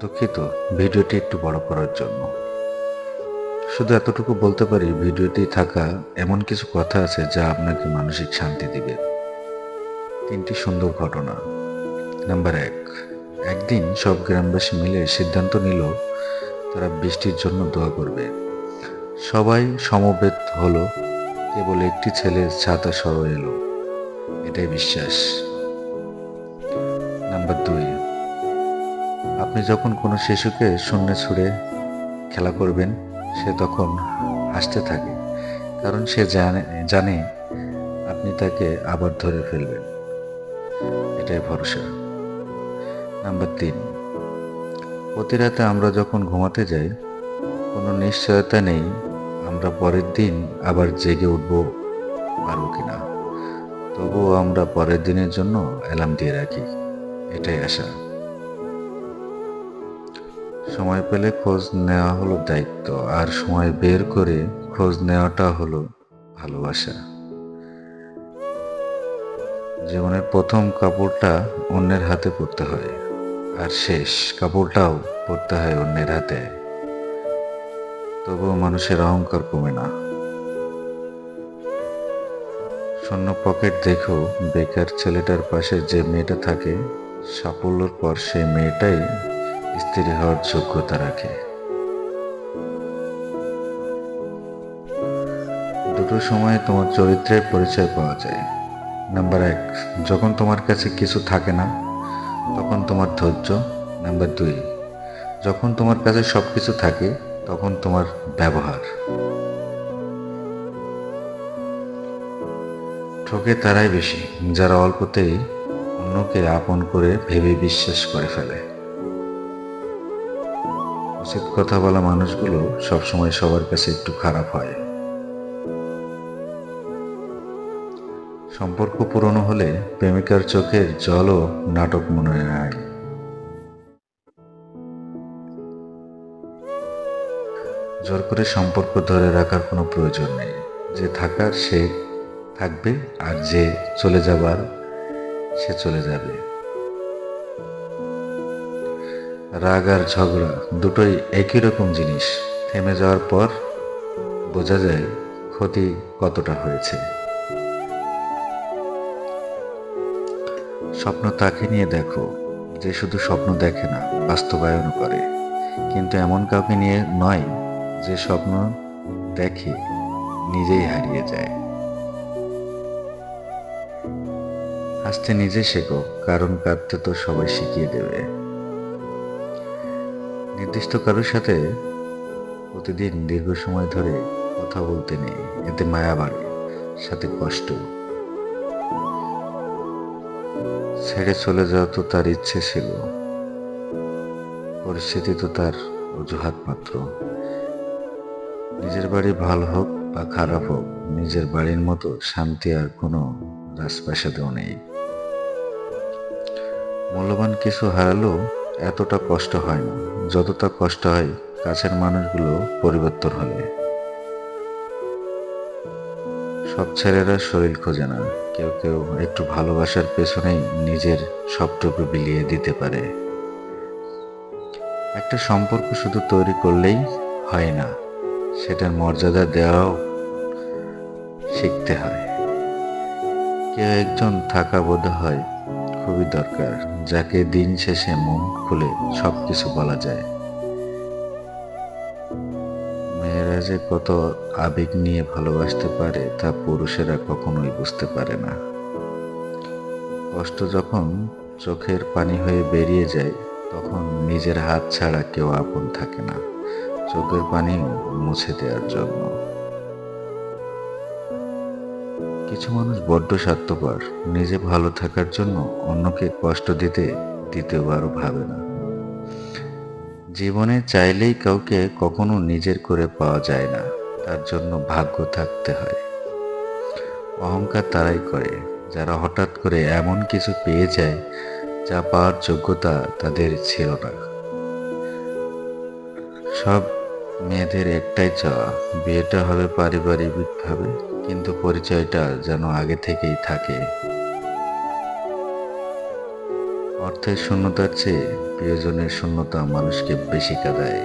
দুঃখিত, ভিডিওটি একটু বড় করার জন্য। শুধু এতটুকু বলতে পারি, ভিডিওটি থাকা এমন কিছু কথা আছে যা আপনাকে মানসিক শান্তি দিবে। 3টি সুন্দর ঘটনা। নাম্বার 1, একদিন সব গ্রামবাসী মিলে সিদ্ধান্ত নিল তারা বৃষ্টির জন্য দোয়া করবে। সবাই সমবেত হলো, কেবল একটি ছেলে ছাতা সহ এলো। এটাই বিশ্বাস। নাম্বার 2, আপনি যখন কোনো শিশুকে শূন্যে ছুঁড়ে খেলা করবেন, সে তখন হাসতে থাকে, কারণ সে জানে আপনি তাকে আবার ধরে ফেলবেন। এটাই ভরসা। নাম্বার 3, প্রতি রাতে আমরা যখন ঘুমাতে যাই, কোনো নিশ্চয়তা নেই আমরা পরের দিন আবার জেগে উঠব পারবো কিনা। তবুও আমরা পরের দিনের জন্য অ্যালার্ম দিয়ে রাখি। এটাই আশা। সময় পেলে খোঁজ নেওয়া হলো দায়িত্ব, আর সময় বের করে খোঁজ নেওয়াটা হলো ভালোবাসা। জীবনের প্রথম কাপড়টা অন্যের হাতে পরতে হয়, আর শেষ কাপড়টাও পরতে হয় অন্যের হাতে। তবুও মানুষের অহংকার কমে না। শূন্য পকেট দেখো, বেকার ছেলেটার পাশে যে মেয়েটা থাকে, সাফল্যের পর সেই মেয়েটাই স্ত্রী হওয়ার যোগ্যতা রাখে। দুটো সময়ে তোমার চরিত্রের পরিচয় পাওয়া যায়। নাম্বার 1, যখন তোমার কাছে কিছু থাকে না, তখন তোমার ধৈর্য। নাম্বার 2, যখন তোমার কাছে সবকিছু থাকে, তখন তোমার ব্যবহার। ঠকে তারাই বেশি, যারা অল্পতেই অন্যকে আপন করে ভেবে বিশ্বাস করে ফেলে। উচিত কথা বলা মানুষগুলো সবসময় সবার কাছে একটু খারাপ হয়। সম্পর্ক পুরনো হলে প্রেমিকার চোখের জলও নাটক মনে হয়। জোর করে সম্পর্ক ধরে রাখার কোনো প্রয়োজন নেই। যে থাকার সে থাকবে, আর যে চলে যাবার সে চলে যাবে। রাগ আর ঝগড়া দুটোই একই রকম জিনিস। থেমে যাওয়ার পর বোঝা যায় ক্ষতি কতটা হয়েছে। স্বপ্ন তাকে নিয়ে দেখো যে শুধু স্বপ্ন দেখে না, বাস্তবায়ন করে। কিন্তু এমন কাউকে নিয়ে নয় যে স্বপ্ন দেখে নিজেই হারিয়ে যায়। হাসতে নিজে শেখো, কারণ কাঁদতে তো সবাই শিখিয়ে দেবে। নির্দিষ্ট কারোর সাথে প্রতিদিন দীর্ঘ সময় ধরে কথা বলতে নেই, এতে মায়া বাড়ে, সাথে কষ্ট। ছেড়ে চলে যাওয়া তো তার ইচ্ছে ছিল, পরিস্থিতি তো তার অজুহাত মাত্র। নিজের বাড়ি ভালো হোক বা খারাপ হোক, নিজের বাড়ির মতো শান্তি আর কোনো রাজপ্রাসাদেও নেই। মূল্যবান কিছু হারালেও এতটা কষ্ট হয় না যতটা কষ্ট হয় কাছের মানুষগুলো পরিবর্তন হলে। সব ছেলেরা শরীর খোঁজে না, কেউ কেউ একটু ভালোবাসার পেছনেই নিজের সবটুকু বিলিয়ে দিতে পারে। একটা সম্পর্ক শুধু তৈরি করলেই হয় না, সেটার মর্যাদা দেওয়াও শিখতে হয়। কেউ একজন থাকা বোধ হয় খুবই দরকার, যাকে দিন শেষে মন খুলে সবকিছু বলা যায়। মেয়েরা যে কত আবেগ নিয়ে ভালোবাসতে পারে তা পুরুষেরা কখনোই বুঝতে পারে না। কষ্ট যখন চোখের পানি হয়ে বেরিয়ে যায়, তখন নিজের হাত ছাড়া কেউ আপন থাকে না চোখের পানি মুছে দেওয়ার জন্য। কিছু মানুষ বড্ড স্বার্থপর, নিজে ভালো থাকার জন্য অন্যকে কষ্ট দিতে দ্বিতীয়বারও ভাবে না। জীবনে চাইলেই কাউকে কখনো নিজের করে পাওয়া যায় না, তার জন্য ভাগ্য থাকতে হয়। অহংকার তারাই করে যারা হঠাৎ করে এমন কিছু পেয়ে যায় যা পাওয়ার যোগ্যতা তাদের ছিল না। সব মেয়েদের একটাই চাওয়া, বিয়েটা হবে পারিবারিকভাবে, কিন্তু পরিচয়টা যেন আগে থেকেই থাকে। অর্থ অর্থের শূন্যতার চেয়ে প্রিয়জনের শূন্যতা মানুষকে বেশি কাঁদায়।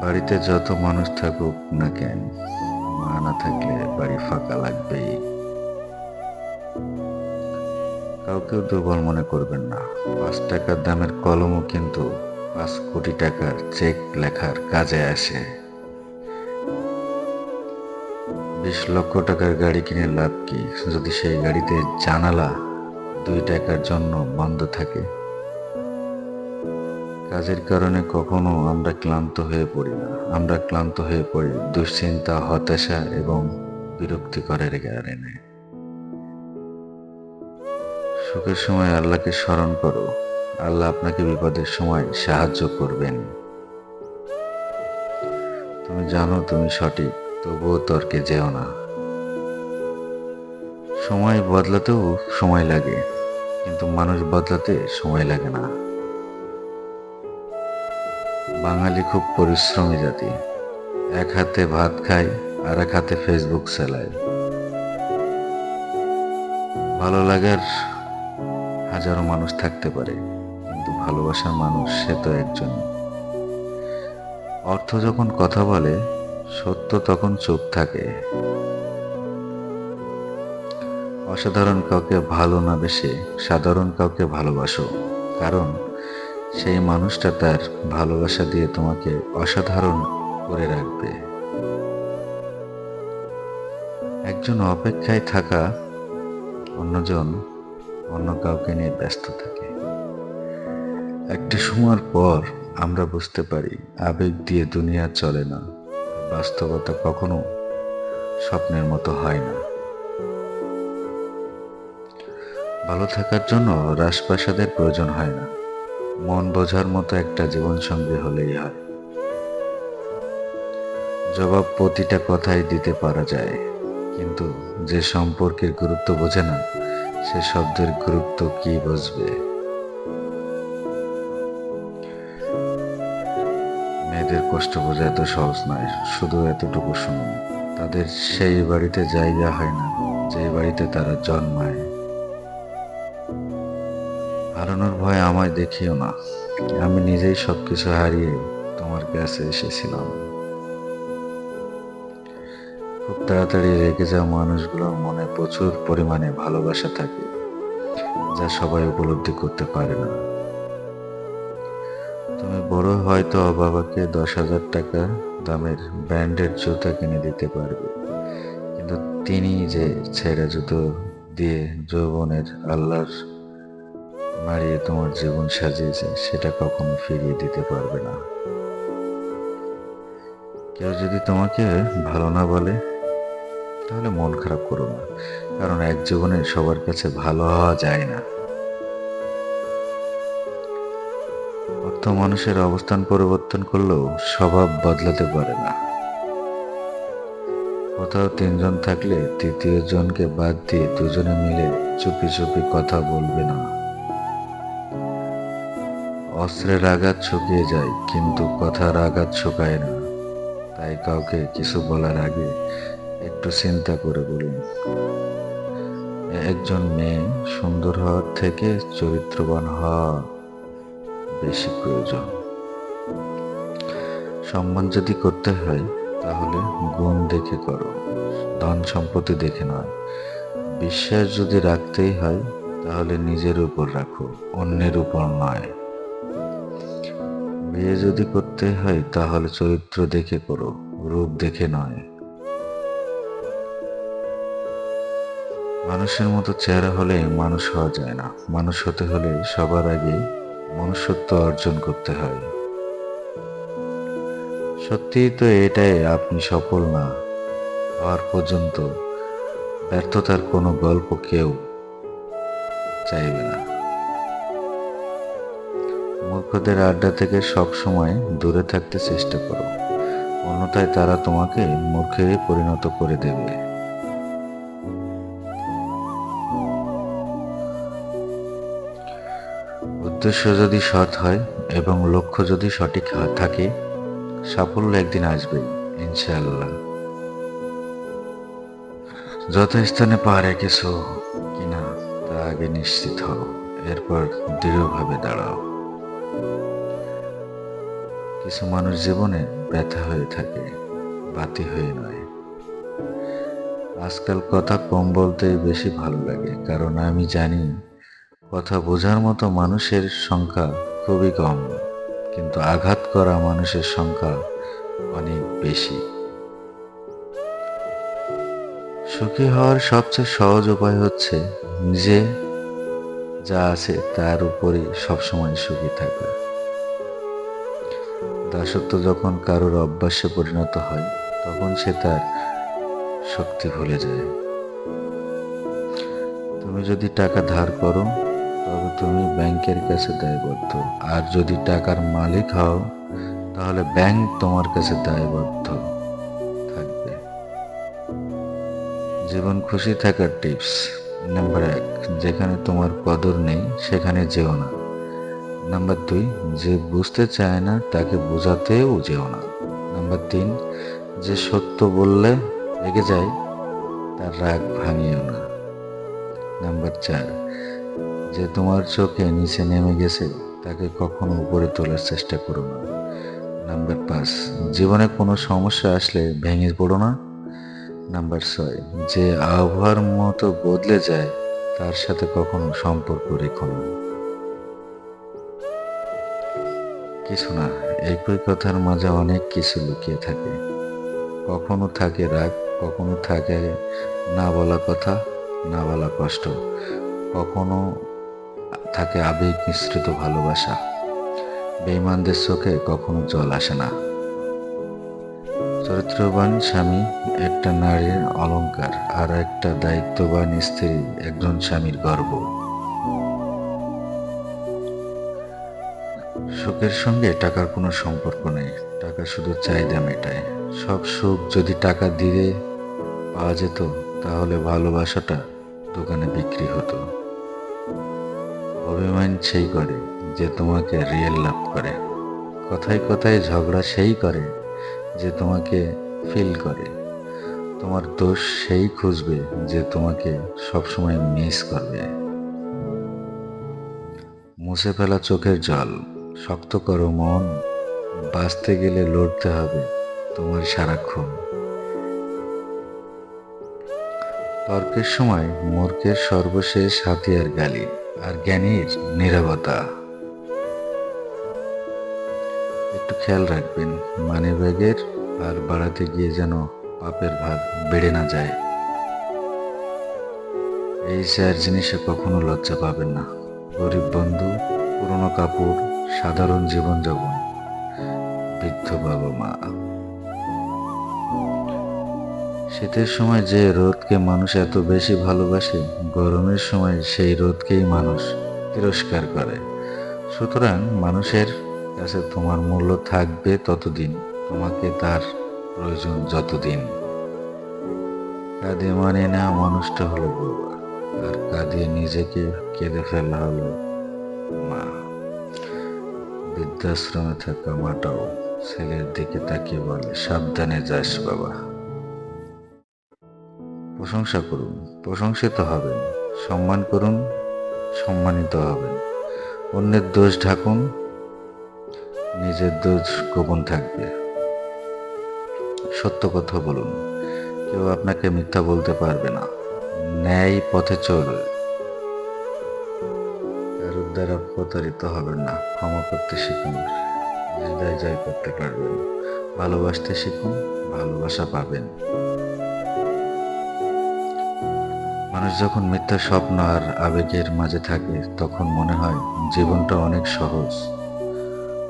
বাড়িতে যত মানুষ থাকুক না কেন, মা না থাকলে বাড়ি ফাঁকা লাগবেই। কাউকেও দুর্বল মনে করবেন না। 5 টাকার দামের কলমও কিন্তু 5 কোটি টাকার চেক লেখার কাজে আসে। 20 লক্ষ টাকার গাড়ি কিনে লাভ কি যদি সেই গাড়িতে জানালা 2 টাকার জন্য বন্ধ থাকে? কাজের কারণে কখনো আমরা ক্লান্ত হয়ে পড়ি না, আমরা ক্লান্ত হয়ে পড়ি দুশ্চিন্তা, হতাশা এবং বিরক্তিকরের কারণে। সুখের সময় আল্লাহকে স্মরণ করো, আল্লাহ আপনাকে বিপদের সময় সাহায্য করবেন। তুমি জানো তুমি সঠিক, তবুও তর্কে যেও না। সময় বদলাতেও সময় লাগে, কিন্তু মানুষ বদলাতে সময় লাগে না। বাঙালি খুব পরিশ্রমী জাতি। এক হাতে ভাত খায় আর এক হাতে ফেসবুক চালায়। ভালো লাগার হাজারো মানুষ থাকতে পারে, কিন্তু ভালোবাসার মানুষ সে তো একজন। অর্থ যখন কথা বলে, সত্য তখন চুপ থাকে। অসাধারণ কাউকে ভালো না বেশে সাধারণ কাউকে ভালোবাসো, কারণ সেই মানুষটা তার ভালোবাসা দিয়ে তোমাকে অসাধারণ করে রাখবে। একজন অপেক্ষায় থাকা, অন্যজন অন্য কাউকে নিয়ে ব্যস্ত থাকে। একটা সময়ের পর আমরা বুঝতে পারি আবেগ দিয়ে দুনিয়া চলে না, বাস্তবতা কখনো স্বপ্নের মতো হয় না। ভালো থাকার জন্য রাজপ্রাসাদের প্রয়োজন হয় না, মন বোঝার মতো একটা জীবনসঙ্গী হলেই হয়। জবাব প্রতিটা কথাই দিতে পারা যায়, কিন্তু যে সম্পর্কের গুরুত্ব বোঝে না, সে শব্দের গুরুত্ব কি বুঝবে? মেয়েদের কষ্ট বোঝা এত সহজ নয়, শুধু এতটুকু শুনুন, তাদের সেই বাড়িতে জায়গা হয় না যে বাড়িতে তারা জন্মায়। হারানোর ভয় আমায় দেখিও না, আমি নিজেই সবকিছু হারিয়ে তোমার কাছে এসেছিলাম। খুব তাড়াতাড়ি রেগে যাওয়া মানুষগুলোর মনে প্রচুর পরিমাণে ভালোবাসা থাকে, যা সবাই উপলব্ধি করতে পারে না। তুমি বড় হয়তো বাবাকে 10,000 টাকা দামের ব্র্যান্ডের জুতা কিনে দিতে পারবে, কিন্তু তিনি যে ছেঁড়া জুতো দিয়ে যৌবনের আল্লাহর মারিয়ে তোমার জীবন সাজিয়েছে, সেটা কখনো ফিরিয়ে দিতে পারবে না। কেউ যদি তোমাকে ভালো না বলে, তাহলে মন খারাপ করো না, কারণ এক জীবনে সবার কাছে ভালো হওয়া যায় না। অর্থ মানুষের অবস্থান পরিবর্তন করলেও স্বভাব বদলাতে পারে না। কোথাও 3 জন থাকলে তৃতীয় জনকে বাদ দিয়ে দুজনে মিলে চুপি চুপি কথা বলবে না। অস্ত্রের আঘাত শুকিয়ে যায়, কিন্তু কথার আঘাত শুকায় না। তাই কাউকে কিছু বলার আগে একটু চিন্তা করে বলুন। একজন মেয়ে সুন্দর হওয়ার থেকে চরিত্রবান হওয়া বেশি প্রয়োজন। সম্মান যদি করতে হয়, তাহলে গুণ দেখে করো, ধন সম্পত্তি দেখে নয়। বিশ্বাস যদি রাখতেই হয়, তাহলে নিজের উপর রাখো, অন্যের উপর নয়। বিয়ে যদি করতে হয়, তাহলে চরিত্র দেখে করো, রূপ দেখে নয়। মানুষের মতো চেহারা হলে মানুষ হওয়া যায় না, মানুষ হতে হলে সবার আগে মনুষ্যত্ব অর্জন করতে হয়। সত্যিই তো এটাই, আপনি সফল না হওয়ার পর্যন্ত ব্যর্থতার কোনো গল্প কেউ চাইবে না। মূর্খদের আড্ডা থেকে সব সময় দূরে থাকতে চেষ্টা করো, অন্যথায় তারা তোমাকে মূর্খে পরিণত করে দেবে। উদ্দেশ্য যদি সৎ হয় এবং লক্ষ্য যদি সঠিক থাকে, সাফল্য একদিন আসবেই, ইনশাআল্লাহ। যত স্থানে পা রেখেছো কিনা তা আগে নিশ্চিত হও, এরপর দৃঢ়ভাবে দাঁড়াও। কিছু মানুষ জীবনে ব্যথা হয়ে থাকে, বাতি হয়ে নয়। আজকাল কথা কম বলতেই বেশি ভালো লাগে, কারণ আমি জানি কথা বোঝার মতো মানুষের সংখ্যা খুবই কম, কিন্তু আঘাত করা মানুষের সংখ্যা অনেক বেশি। সুখী হওয়ার সবচেয়ে সহজ উপায় হচ্ছে নিজে যা আছে তার উপরই সবসময় সুখী থাকা। দাসত্ব যখন কারোর অভ্যাসে পরিণত হয়, তখন সে তার শক্তি ভুলে যায়। তুমি যদি টাকা ধার করো, তবে তুমি ব্যাংকের কাছে দায়বদ্ধ। আর যদি টাকার মালিক হও, তাহলে ব্যাংক তোমার কাছে দায়বদ্ধ থাকবে। জীবন খুশি থাকার টিপস নাম্বার 1, যেখানে তোমার কদর নেই সেখানে যেও না। নাম্বার 2, যে বুঝতে চায় না তাকে বোঝাতেও যেও না। নাম্বার 3, যে সত্য বললে রেগে যায় তার রাগ ভাঙিও না। নাম্বার 4, যে তোমার চোখে নিচে নেমে গেছে তাকে কখনো উপরে তোলার চেষ্টা করো না। নাম্বার 5, জীবনে কোনো সমস্যা আসলে ভেঙে পড়ো না। নাম্বার 6, যে আবহাওয়ার মতো বদলে যায় তার সাথে কখনো সম্পর্ক রেখো না। কিছু না, একই কথার মাঝে অনেক কিছু লুকিয়ে থাকে। কখনো থাকে রাগ, কখনো থাকে না বলা কথা, না বলা কষ্ট, কখনো থাকে আবেগ মিশ্রিত ভালোবাসা। বেঈমানদের চোখে কখনো জল আসে না। চরিত্রবান স্বামী একটা নারীর অলংকার, আর একটা দায়িত্ববান স্ত্রী একজন স্বামীর গর্ব। সুখের সঙ্গে টাকার কোনো সম্পর্ক নেই, টাকা শুধু চাহিদা মেটায়। সব সুখ যদি টাকা দিয়ে পাওয়া যেত, তাহলে ভালোবাসাটা দোকানে বিক্রি হতো। অভিমান সেই করে যে তোমাকে রিয়েল লাভ করে। কথায় কথায় ঝগড়া সেই করে যে তোমাকে ফিল করে। তোমার দোষ সেই খুঁজবে যে তোমাকে সবসময় মিস করবে। মুছে ফেলা চোখের জল, শক্ত করো মন, বাঁচতে গেলে লড়তে হবে তোমার সারাক্ষণ। তর্কের সময় মূর্খের সর্বশেষ হাতিয়ার গালি, আর জ্ঞানীর নীরবতা। একটু খেয়াল রাখবেন মানিব্যাগের ভার বাড়াতে গিয়ে যেন পাপের ভার বেড়ে না যায়। এই 4 জিনিসে কখনো লজ্জা পাবেন না: গরিব বন্ধু, পুরনো কাপড়, সাধারণ জীবনযাপন, বৃদ্ধ বাবা মা। শীতের সময় যে রোদকে মানুষ এত বেশি ভালোবাসে, গরমের সময় সেই রোদকেই মানুষ তিরস্কার করে। সুতরাং মানুষের কাছে তোমার মূল্য থাকবে ততদিন, তোমাকে তার প্রয়োজন যতদিন। কাঁদে মানে না মানুষটা হলো বাবা, আর কাঁদিয়ে নিজেকে কেঁদে ফেলা হলো মা। বৃদ্ধাশ্রমে থাকা মাটাও ছেলের দিকে তাকিয়ে বলে, সাবধানে যাস বাবা। প্রশংসা করুন, প্রশংসিত হবেন। সম্মান করুন, সম্মানিত হবেন। অন্যের দোষ ঢাকুন, নিজের দোষ গোপন থাকবে। সত্য কথা বলুন, কেউ আপনাকে মিথ্যা বলতে পারবে না। ন্যায় পথে চলুন, কারোর দ্বারা প্রতারিত হবেন না। ক্ষমা করতে শিখুন, হৃদয় জয় করতে পারবেন। ভালোবাসতে শিখুন, ভালোবাসা পাবেন। মানুষ যখন মিথ্যা স্বপ্ন আর আবেগের মাঝে থাকে, তখন মনে হয় জীবনটা অনেক সহজ।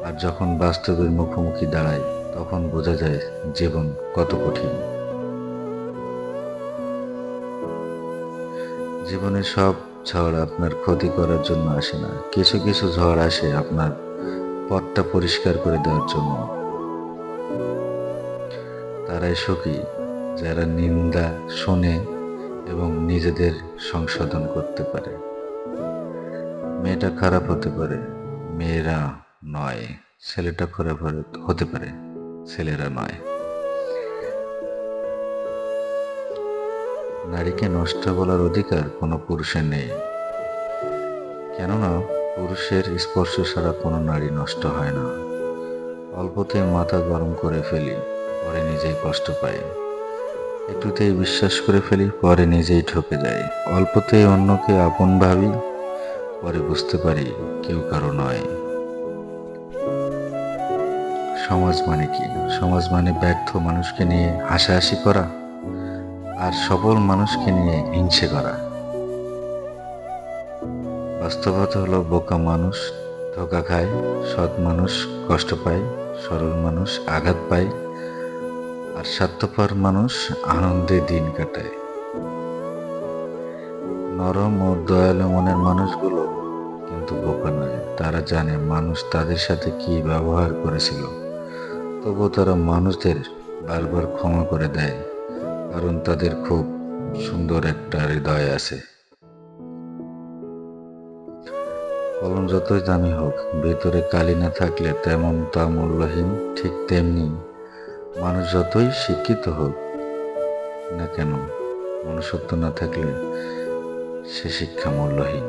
আর যখন বাস্তবের মুখোমুখি দাঁড়ায়, তখন বোঝা যায় জীবন কত কঠিন। জীবনে সব ঝড় আপনার ক্ষতি করার জন্য আসে না, কিছু কিছু ঝড় আসে আপনার পথটা পরিষ্কার করে দেওয়ার জন্য। তারাই সুখী যারা নিন্দা শোনে এবং নিজেদের সংশোধন করতে পারে। মেয়েটা খারাপ হতে পারে, মেয়েরা নয়। ছেলেটা খারাপ হতে পারে, ছেলেরা নয়। নারীকে নষ্ট বলার অধিকার কোনো পুরুষের নেই। কেননা পুরুষের স্পর্শ ছাড়া কোনো নারী নষ্ট হয় না। অল্পতেই মাথা গরম করে ফেলি, পরে নিজেই কষ্ট পাই। একটুতেই বিশ্বাস করে ফেলি, পরে নিজেই ঠকে যাই। অল্পতেই অন্যকে আপন ভাবি, পরে বুঝতে পারি কেউ কারো নয়। সমাজ মানে কি? সমাজ মানে ব্যর্থ মানুষকে নিয়ে হাসাহাসি করা আর সফল মানুষকে নিয়ে হিংসে করা। বাস্তবতা হলো বোকা মানুষ ধোঁকা খায়, সৎ মানুষ কষ্ট পায়, সরল মানুষ আঘাত পায়, আর স্বার্থপর মানুষ আনন্দে দিন কাটায়। নরম ও দয়ালু মনের মানুষগুলো কিন্তু বোকা নয়। তারা জানে মানুষ তাদের সাথে কি ব্যবহার করেছিল, তবুও তারা মানুষদের বারবার ক্ষমা করে দেয়, কারণ তাদের খুব সুন্দর একটা হৃদয় আছে। কলম যতই দামি হোক, ভেতরে কালি না থাকলে তেমন তা মূল্যহীন। ঠিক তেমনি মানুষ যতই শিক্ষিত হোক না কেন, মনুষ্যত্ব না থাকলে সে শিক্ষা মূল্যহীন।